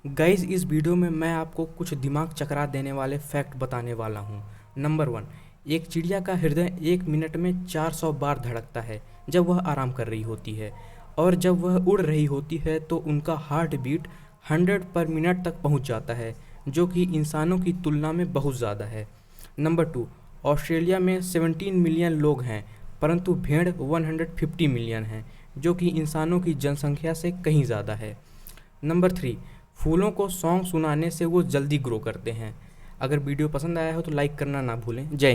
Guys, इस video में मैं आपको कुछ दिमाग चकरा देने वाले फैक्ट बताने वाला हूँ। नंबर 1, एक चिड़िया का हृदय 1 मिनट में 400 बार धड़कता है जब वह आराम कर रही होती है, और जब वह उड़ रही होती है तो उनका हार्ट बीट 100 पर मिनट तक पहुँच जाता है, जो कि इंसानों की तुलना में बहुत ज़्यादा है। नंबर 2, ऑस्ट्रेलिया में 17 मिलियन लोग हैं, परंतु भेड़ 150 मिलियन हैं, जो कि इंसानों की जनसंख्या से कहीं ज़्यादा है। नंबर 3, फूलों को सॉन्ग सुनाने से वो जल्दी ग्रो करते हैं। अगर वीडियो पसंद आया हो तो लाइक करना ना भूलें। जय हिंद।